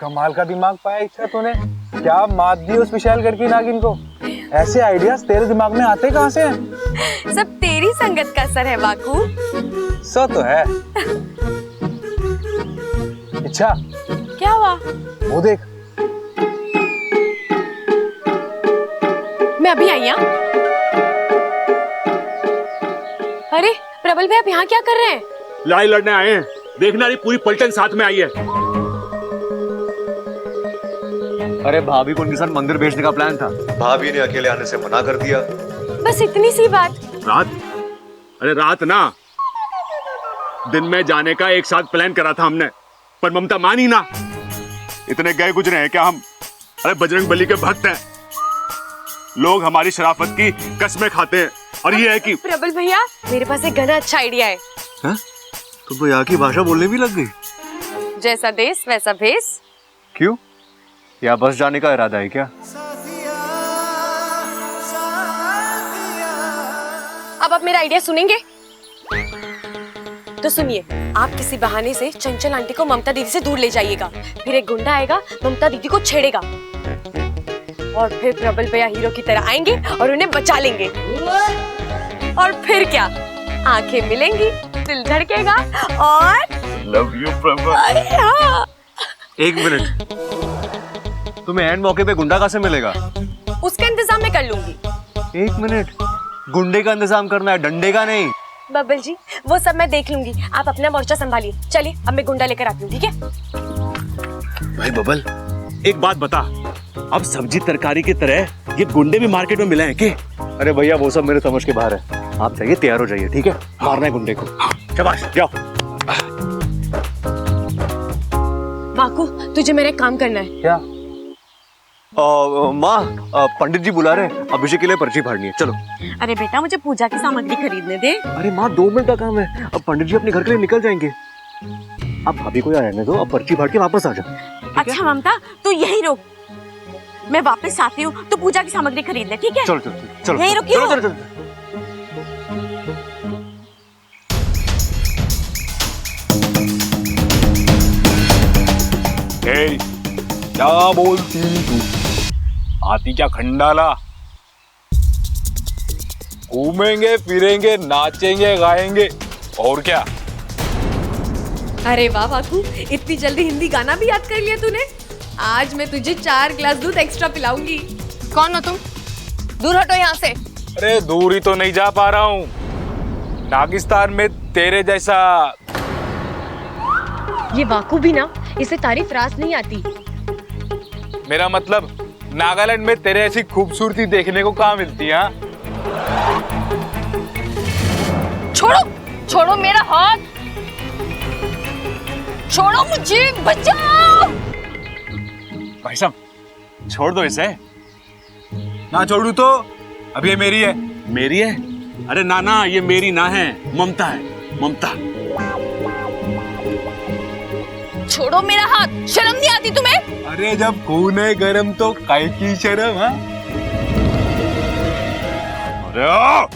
कमाल का दिमाग पाया इच्छा तूने। क्या मात दी उस विशाल करके नागिन को। ऐसे आइडियाज तेरे दिमाग में आते कहाँ से हैं? सब तेरी संगत का असर है वाकू। सो तो है। इच्छा, क्या हुआ? वो देख। मैं अभी आई। अरे प्रबल भाई, आप यहाँ क्या कर रहे हैं? लड़ाई लड़ने आए हैं। देखना, रही पूरी पलटन साथ में आई है। अरे भाभी को उनके साथ मंदिर भेजने का प्लान था, भाभी ने अकेले आने से मना कर दिया। बस इतनी सी बात। रात? अरे रात ना, दिन में जाने का एक साथ प्लान करा था हमने, पर ममता मानी ना। इतने गए गुजरे हैं क्या हम? अरे बजरंग बली के भक्त हैं, लोग हमारी शराफत की कस्में खाते हैं। और ये है कि प्रबल भैया, मेरे पास एक घना अच्छा आइडिया है। तुम तो यहाँ की भाषा बोलने भी लग गई। जैसा देश वैसा भेष। क्यों? यहाँ बस जाने का इरादा है क्या? अब आप मेरा आइडिया सुनेंगे? तो सुनिए, आप किसी बहाने से चंचल आंटी को ममता दीदी से दूर ले जाइएगा। फिर एक गुंडा आएगा, ममता दीदी को छेड़ेगा, और फिर प्रबल भैया हीरो की तरह आएंगे और उन्हें बचा लेंगे। और फिर क्या, आंखें मिलेंगी, दिल धड़केगा और लव यू प्रबल। हाँ। एक मिनट, तुम्हें एंड मौके पे गुंडा कहाँ से मिलेगा? उसका इंतजाम मैं कर लूंगी। एक मिनट, गुंडे का इंतजाम करना है, डंडे का नहीं। बबल जी, वो सब मैं देख लूंगी, आप अपना मोर्चा संभालिए। चलिए, अब मैं गुंडा लेकर आती हूँ, ठीक है? भाई बबल, एक बात बता, अब सब्जी तरकारी की तरह ये गुंडे भी मार्केट में मिले हैं क्या? अरे भैया, वो सब मेरे समझ के बाहर है। आप चाहिए तैयार हो जाइए, ठीक है? मारना है गुंडे को। शाबाश, जाओ। वाकू, तुझे मेरा एक काम करना है। क्या? माँ, पंडित जी बुला रहे हैं, अभिषेक के लिए पर्ची फाड़नी है, चलो। अरे बेटा, मुझे पूजा की सामग्री खरीदने दे। अरे माँ, 2 मिनट का काम है, अब पंडित जी अपने घर के लिए निकल जाएंगे। आप भाभी को यहाँ रहने दो, अब पर्ची फाड़ के वापस आ जाओ। अच्छा ममता, तू यही रुक, मैं वापस आती हूँ तो पूजा की सामग्री खरीद ले, ठीक है? चलो चलो चलो, यहीं रुकी हो? चलो चलो चलो। क्या बोलती तू? आती क्या खंडाला? घूमेंगे फिरेंगे, नाचेंगे गाएंगे, और क्या? अरे वाह वाकू, इतनी जल्दी हिंदी गाना भी याद कर लिया तूने। आज मैं तुझे 4 गिलास दूध एक्स्ट्रा पिलाऊंगी। कौन हो तुम? दूर हटो यहाँ से। अरे दूर ही तो नहीं जा पा रहा हूँ, नागिस्तान में तेरे जैसा। ये वाकू भी ना, इसे तारीफ रास नहीं आती। मेरा मतलब, नागालैंड में तेरे ऐसी खूबसूरती देखने को कहाँ मिलती है? छोड़ो, छोड़ो मेरा हाथ, छोड़ो मुझे, बचाओ। भाई साहब, छोड़ दो इसे। ना छोड़ू तो? अब ये मेरी है। मेरी है? अरे ना ना, ये मेरी ना है, ममता है, ममता। छोड़ो मेरा हाथ, शर्म नहीं आती तुम्हें? अरे जब खून है गरम तो काय की शर्म? हाँ, अरे ओ!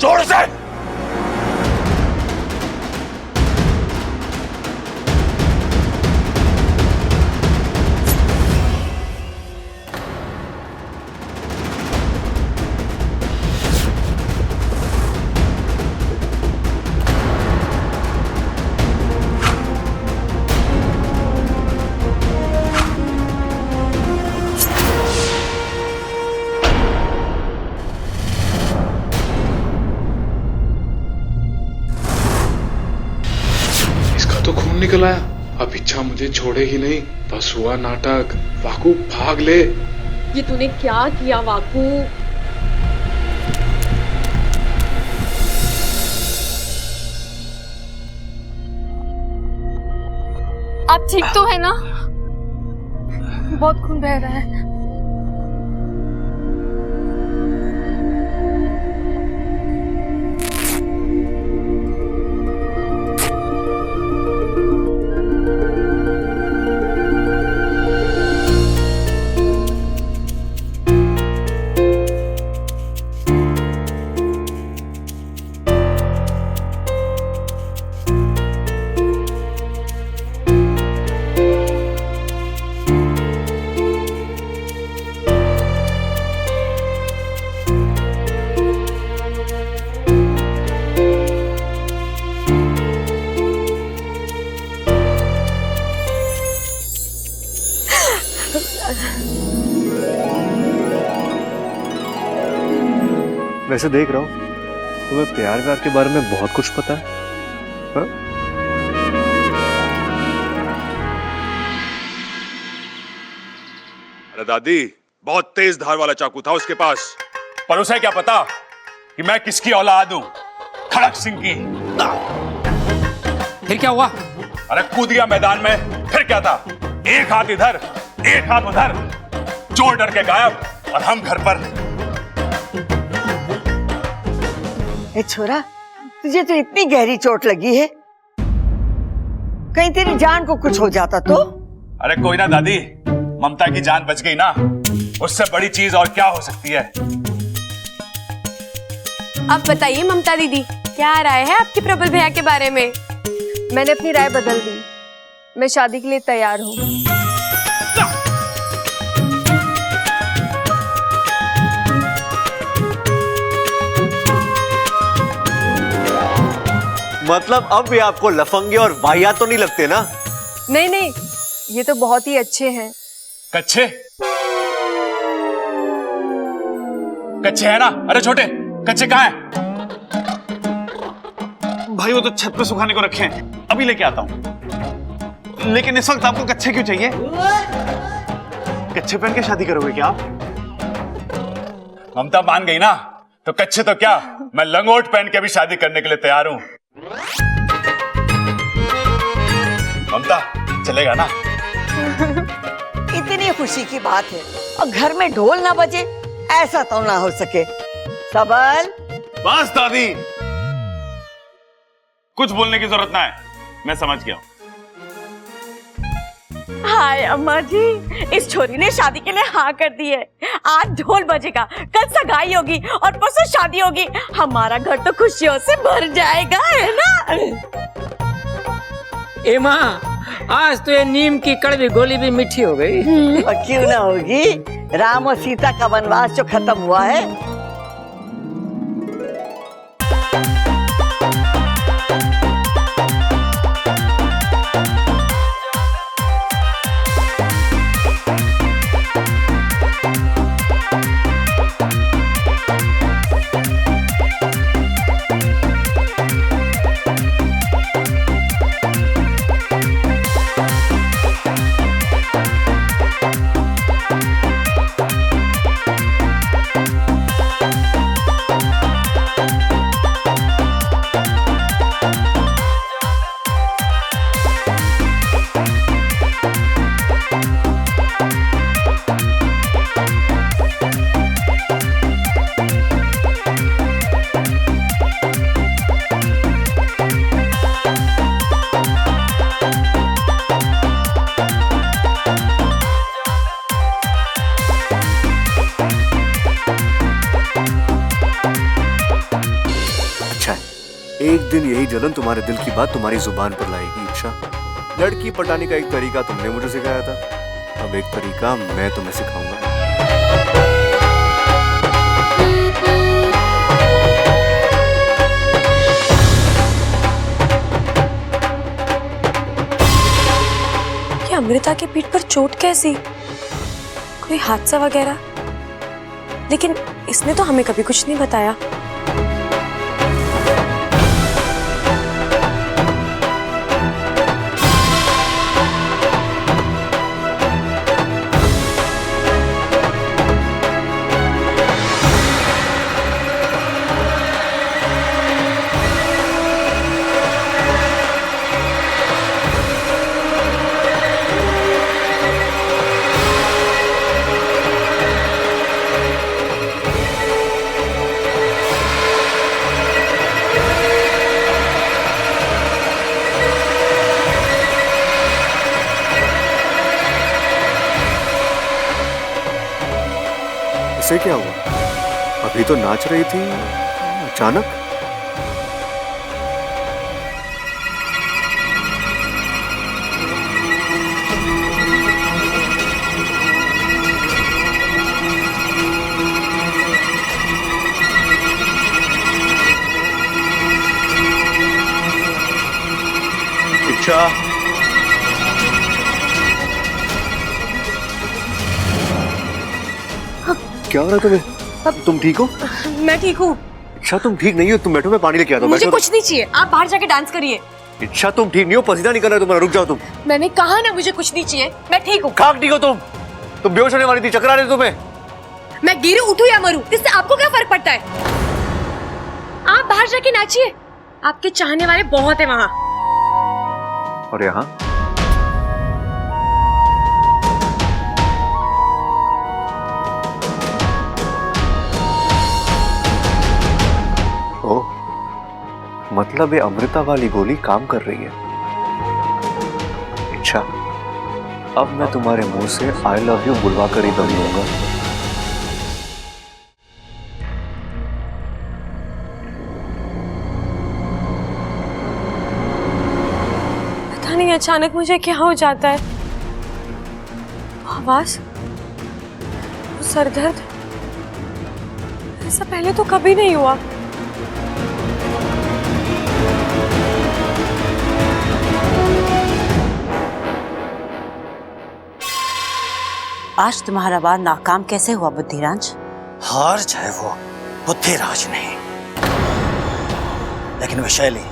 छोड़ से। अब इच्छा मुझे छोड़ेगी नहीं। बस हुआ नाटक। वाकू भाग ले। ये तूने क्या किया वाकू? आप ठीक तो है ना? बहुत खून बह रहा है। वैसे देख रहा हूँ तुम्हें प्यार व्यार के बारे में बहुत कुछ पता है, हाँ? अरे दादी, बहुत तेज धार वाला चाकू था उसके पास, पर उसे क्या पता कि मैं किसकी औलाद हूं? खड़क सिंह की। फिर क्या हुआ? अरे कूद गया मैदान में, फिर क्या था? एक हाथ इधर, एक हाथ उधर, चोर डर के गायब और हम घर पर। ए छोरा, तुझे तो इतनी गहरी चोट लगी है, कहीं तेरी जान को कुछ हो जाता तो? अरे कोई ना दादी, ममता की जान बच गई ना, उससे बड़ी चीज और क्या हो सकती है? अब बताइए ममता दीदी, क्या राय है आपकी प्रबल भैया के बारे में? मैंने अपनी राय बदल दी। मैं शादी के लिए तैयार हूँ। मतलब अब भी आपको लफंगे और वाहियात तो नहीं लगते ना? नहीं नहीं, ये तो बहुत ही अच्छे हैं। कच्चे? कच्चे है ना? अरे छोटे, कच्चे कहाँ हैं? भाई वो तो छत पे सुखाने को रखे हैं, अभी लेके आता हूँ। लेकिन इस वक्त आपको कच्चे क्यों चाहिए? कच्चे पहन के शादी करोगे क्या आप? ममता मान गई ना, तो कच्चे तो क्या, मैं लंगोट पहन के भी शादी करने के लिए तैयार हूं। ममता, चलेगा ना? इतनी खुशी की बात है और घर में ढोल ना बजे, ऐसा तो ना हो सके। सबल, बस दादी, कुछ बोलने की जरूरत ना है, मैं समझ गया। हाय अम्मा जी, इस छोरी ने शादी के लिए हाँ कर दी है। आज ढोल बजेगा, कल सगाई होगी और परसों शादी होगी। हमारा घर तो खुशियों से भर जाएगा, है ना? ए माँ, आज तो ये नीम की कड़वी गोली भी मीठी हो गई। और क्यों ना होगी, राम और सीता का वनवास जो खत्म हुआ है। एक दिन यही जलन तुम्हारे दिल की बात तुम्हारी जुबान पर लाएगी। इच्छा, लड़की पटाने का एक तरीका तुमने मुझे सिखाया था, अब एक तरीका मैं तुम्हें सिखाऊंगा। ये अमृता के पीठ पर चोट कैसी? कोई हादसा वगैरह? लेकिन इसने तो हमें कभी कुछ नहीं बताया। इसे क्या हुआ? अभी तो नाच रही थी, अचानक। इच्छा, क्या हो रहा है तुम्हें? तुम ठीक हो? मैं ठीक हूँ। इच्छा तुम ठीक नहीं हो, तुम बैठो, मैं पानी लेके आता हूँ। मुझे बैठो। कुछ नहीं चाहिए, आप बाहर जाके डांस करिए। इच्छा तुम ठीक नहीं हो, पसीना निकल रहा है तुम्हारा, रुक जाओ तुम। मैंने कहा ना मुझे कुछ नहीं चाहिए, मैं ठीक हूँ। खाक ठीक हो तुम बेहोश होने वाली थी, चक्कर आ रहे थे तुम्हें। मैं गिरूं, उठूं या मरूं, इससे आपको क्या फर्क पड़ता है? आप बाहर जाके नाचिए, आपके चाहने वाले बहुत है वहाँ। और यहाँ ओह, मतलब ये अमृता वाली गोली काम कर रही है। अच्छा, अब मैं तुम्हारे मुंह से आई लव यू बुलवा कर ही दम लूंगा। पता नहीं अचानक मुझे क्या हो जाता है। आवाज, वो सर दर्द, ऐसा पहले तो कभी नहीं हुआ। आज तुम्हारा वार नाकाम कैसे हुआ बुद्धिराज? हार जाए वो बुद्धिराज नहीं, लेकिन विशैली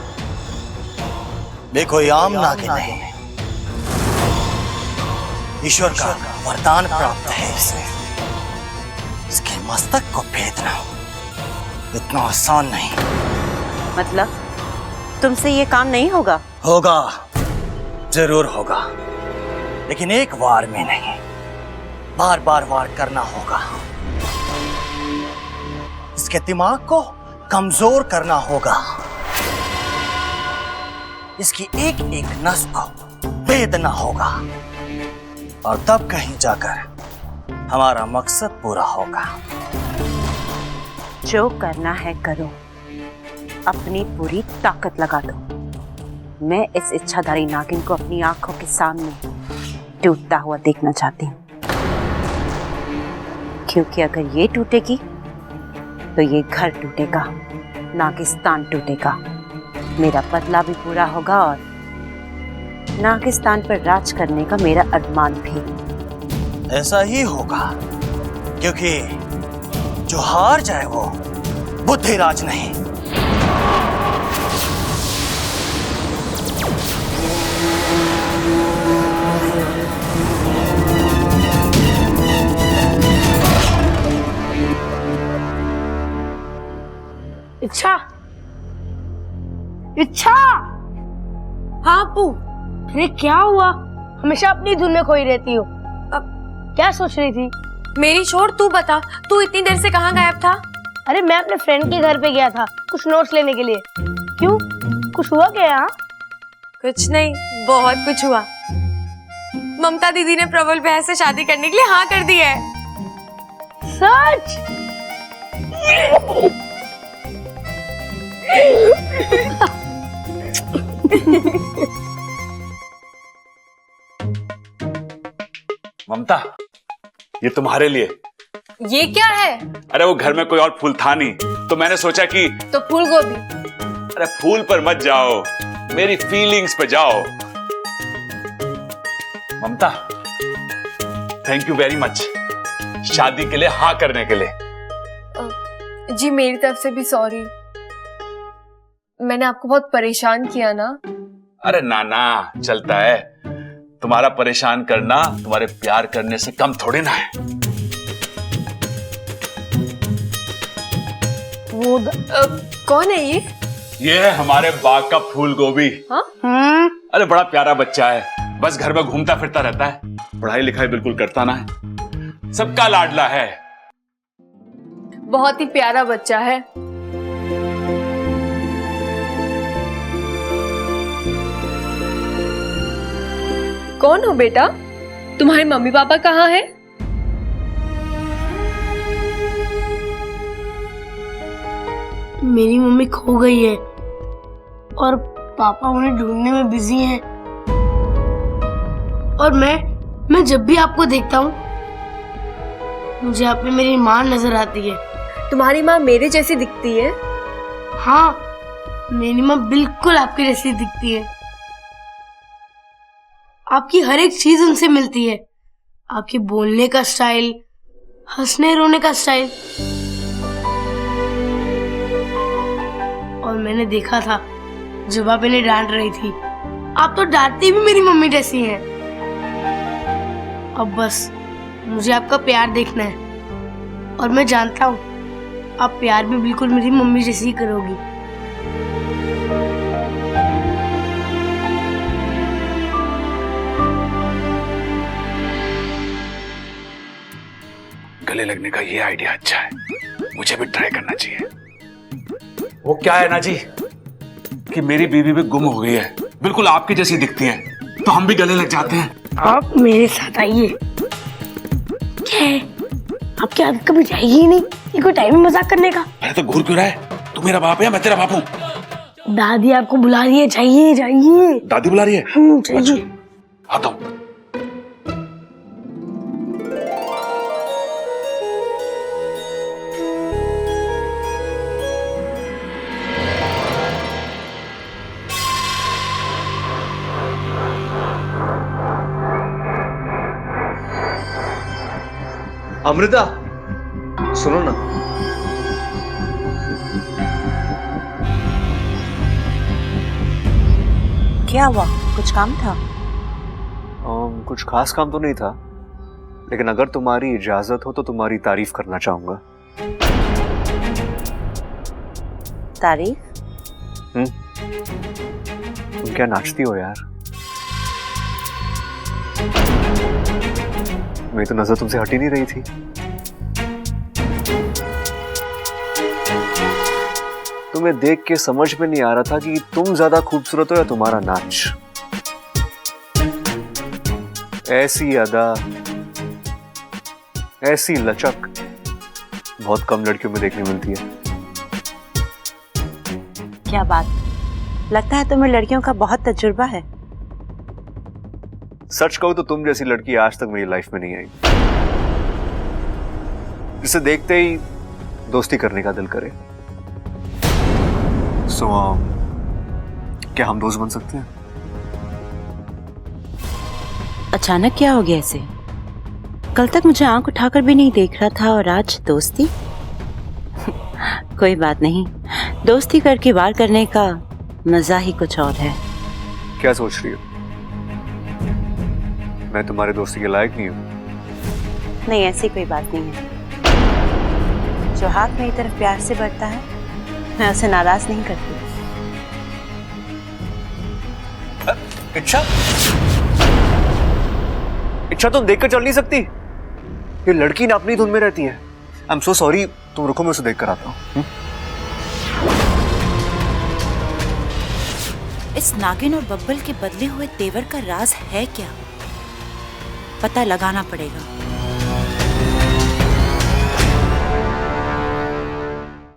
वे कोई आम नागिन नहीं, ईश्वर का वरदान प्राप्त है इसे। इसके मस्तक को भेदना इतना आसान नहीं। मतलब तुमसे ये काम नहीं होगा? होगा, जरूर होगा, लेकिन एक वार में नहीं, बार बार वार करना होगा। इसके दिमाग को कमजोर करना होगा, इसकी एक एक नस को भेदना होगा, और तब कहीं जाकर हमारा मकसद पूरा होगा। जो करना है करो, अपनी पूरी ताकत लगा दो। मैं इस इच्छाधारी नागिन को अपनी आंखों के सामने टूटता हुआ देखना चाहती हूँ, क्योंकि अगर ये टूटेगी तो ये घर टूटेगा, नागिस्तान टूटेगा, मेरा बदला भी पूरा होगा और नागिस्तान पर राज करने का मेरा अरमान भी। ऐसा ही होगा, क्योंकि जो हार जाए वो बुद्धिराज नहीं। इच्छा, इच्छा। हाँ अप्पू। अरे क्या हुआ? हमेशा अपनी धुन में खोई रहती हो। अब क्या सोच रही थी? मेरी छोड़, तू बता, तू इतनी देर से कहाँ गायब था? अरे मैं अपने फ्रेंड के घर पे गया था कुछ नोट्स लेने के लिए। क्यों, कुछ हुआ क्या यहाँ? कुछ नहीं, बहुत कुछ हुआ। ममता दीदी ने प्रबल भैया से शादी करने के लिए हाँ कर दी है। सच? ममता, ये तुम्हारे लिए। ये क्या है? अरे वो घर में कोई और फूल था नहीं, तो मैंने सोचा कि तो फूल गोभी। अरे फूल पर मत जाओ, मेरी फीलिंग्स पे जाओ। ममता, थैंक यू वेरी मच शादी के लिए हाँ करने के लिए। जी मेरी तरफ से भी सॉरी, मैंने आपको बहुत परेशान किया ना। अरे ना ना, चलता है। तुम्हारा परेशान करना तुम्हारे प्यार करने से कम थोड़ी ना है। वो कौन है ये? ये है हमारे बाग का फूल गोभी। हाँ? अरे बड़ा प्यारा बच्चा है, बस घर में घूमता फिरता रहता है, पढ़ाई लिखाई बिल्कुल करता ना है, सबका लाडला है। बहुत ही प्यारा बच्चा है। कौन हो बेटा? तुम्हारे मम्मी पापा कहाँ हैं? मेरी मम्मी खो गई है और पापा उन्हें ढूंढने में बिजी हैं। और मैं जब भी आपको देखता हूँ मुझे आप में मेरी माँ नजर आती है। तुम्हारी माँ मेरे जैसी दिखती है? हाँ, मेरी माँ बिल्कुल आपकी जैसी दिखती है। आपकी हर एक चीज उनसे मिलती है, आपके बोलने का स्टाइल, हंसने रोने का स्टाइल। और मैंने देखा था जब आप इन्हें डांट रही थी, आप तो डांटती भी मेरी मम्मी जैसी हैं। अब बस मुझे आपका प्यार देखना है और मैं जानता हूँ आप प्यार भी बिल्कुल मेरी मम्मी जैसी ही करोगी। गले लगने का ये आइडिया अच्छा है, मुझे भी ट्राई करना चाहिए। वो क्या है ना जी कि मेरी बीवी भी गुम हो गई है, बिल्कुल आपकी जैसी दिखती है, तो हम भी गले लग जाते हैं। आप मेरे साथ आइए। क्या है, आपकी आदत कभी जाएगी ही नहीं, ये कोई टाइम मजाक करने का। अरे तो घूर क्यों रहा है? तू मेरा बाप है, मैं तेरा बाप हूँ। दादी आपको बुला रही है, जाइए जाइए। दादी बुला रही है? जाइए। आता हूँ। अमृता, सुनो ना। क्या हुआ? कुछ काम था? कुछ खास काम तो नहीं था, लेकिन अगर तुम्हारी इजाजत हो तो तुम्हारी तारीफ करना चाहूंगा। तारीफ? तुम क्या नाचती हो यार? मेरी तो नजर तुमसे हट ही नहीं रही थी। तुम्हें देख के समझ में नहीं आ रहा था कि तुम ज्यादा खूबसूरत हो या तुम्हारा नाच। ऐसी अदा, ऐसी लचक बहुत कम लड़कियों में देखने मिलती है। क्या बात, लगता है तुम्हें लड़कियों का बहुत तजुर्बा है। सच कहूं तो तुम जैसी लड़की आज तक मेरी लाइफ में नहीं आई, जिसे देखते ही दोस्ती करने का दिल करे। क्या हम दोस्त बन सकते हैं? अचानक क्या हो गया इसे? कल तक मुझे आंख उठाकर भी नहीं देख रहा था और आज दोस्ती? कोई बात नहीं, दोस्ती करके वार करने का मजा ही कुछ और है। क्या सोच रही हो? मैं तुम्हारे दोस्ती के लायक नहीं हूं? नहीं, ऐसी कोई बात नहीं है। जो हाथ मेरी तरफ प्यार से बढ़ता है, मैं उसे नाराज नहीं करती। इच्छा तुम देखकर चल नहीं सकती? ये लड़की ना अपनी धुन में रहती है। आई एम सो सॉरी, तुम रुको, मैं उसे देख कर आता हूँ। इस नागिन और बब्बल के बदले हुए तेवर का राज है क्या? पता लगाना पड़ेगा।